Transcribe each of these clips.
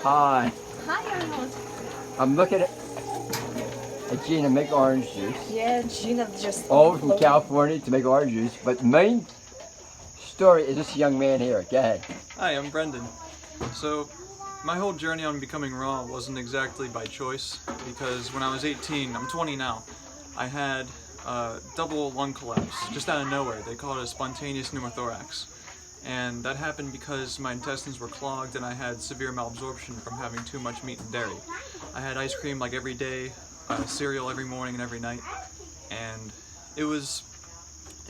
Hi. Hi, Arnold. I'm looking at Gina make orange juice. Yeah, Gina just All from overflowed. California to make orange juice. But the main story is this young man here. Go ahead. Hi, I'm Brendan. So, my whole journey on becoming raw wasn't exactly by choice, because when I was 18, I'm 20 now, I had double lung collapse, just out of nowhere. They call it a spontaneous pneumothorax. And that happened because my intestines were clogged and I had severe malabsorption from having too much meat and dairy. I had ice cream like every day, cereal every morning and every night, and it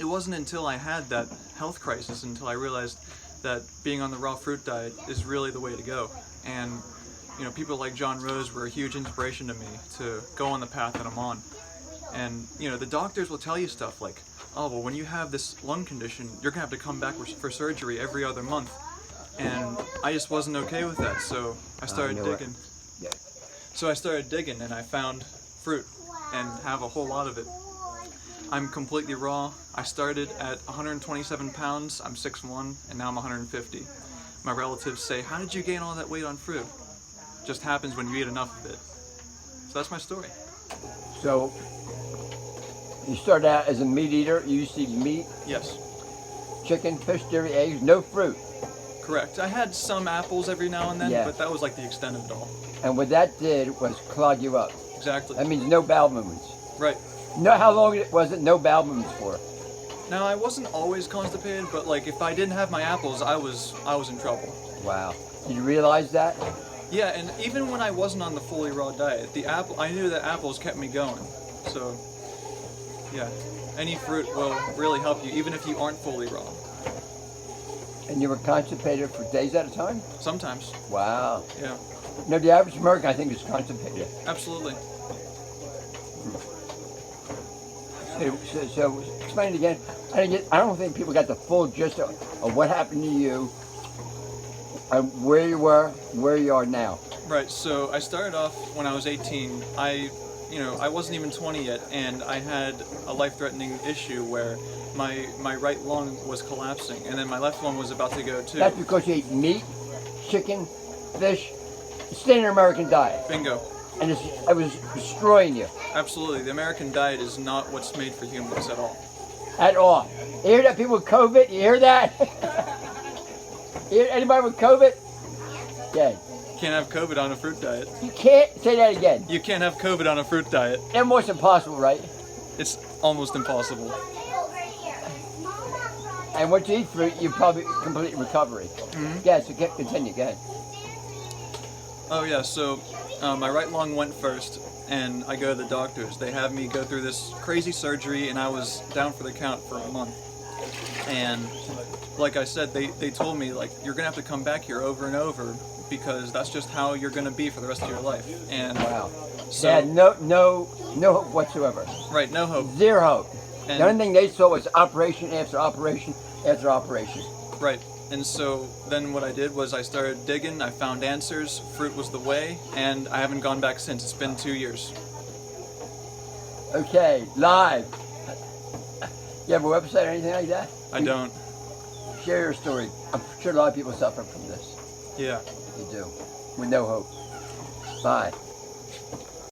wasn't until I had that health crisis until I realized that being on the raw fruit diet is really the way to go. And you know, people like John Rose were a huge inspiration to me to go on the path that I'm on. And you know, the doctors will tell you stuff like, oh, well, when you have this lung condition, you're gonna have to come back for surgery every other month. And I just wasn't okay with that, so I started digging. Yeah. So I started digging and I found fruit and have a whole lot of it. I'm completely raw. I started at 127 pounds, I'm 6'1", and now I'm 150. My relatives say, how did you gain all that weight on fruit? Just happens when you eat enough of it. So that's my story. So you started out as a meat eater. You used to eat meat, Yes, chicken, fish, dairy, eggs, no fruit. correct. I had some apples every now and then, Yeah. but that was like the extent of it all. And what that did was clog you up. Exactly. That means no bowel movements. Right. No, how long was it no bowel movements for? Now, I wasn't always constipated, but like if I didn't have my apples, I was in trouble. Wow. Did you realize that? Yeah, and even when I wasn't on the fully raw diet, I knew that apples kept me going. So, yeah, any fruit will really help you, even if you aren't fully raw. And you were constipated for days at a time? Sometimes, Wow. yeah, No, the average American, I think, is constipated. absolutely. So explain it again. I don't think people got the full gist of what happened to you, and where you were, where you are now. Right. So I started off when I was 18. I wasn't even 20 yet, and I had a life-threatening issue where my right lung was collapsing, and then my left one was about to go too. That's because you ate meat, chicken, fish, standard American diet, Bingo. and it was destroying you. Absolutely. The American diet is not what's made for humans at all. At all. You hear that, people with COVID? You hear that? You hear anybody with COVID? Yeah. Can't have COVID on a fruit diet. You can't say that again. You can't have COVID on a fruit diet. Almost impossible, right? It's almost impossible. And once you eat fruit, you probably complete recovery. Mm-hmm. Yeah, so continue. Go ahead. Oh yeah, so my right lung went first, and I go to the doctors. They have me go through this crazy surgery, and I was down for the count for a month. And like I said, they told me, like, you're gonna have to come back here over and over because that's just how you're gonna be for the rest of your life. And Wow. so They had no hope whatsoever. right, no hope. Zero hope. And The only thing they saw was operation after operation after operation. right. And so then what I did was I started digging, I found answers, fruit was the way, and I haven't gone back since. It's been 2 years. Okay, live. You have a website or anything like that? I don't. Share your story. I'm sure a lot of people suffer from this. Yeah. You do. With no hope. Bye.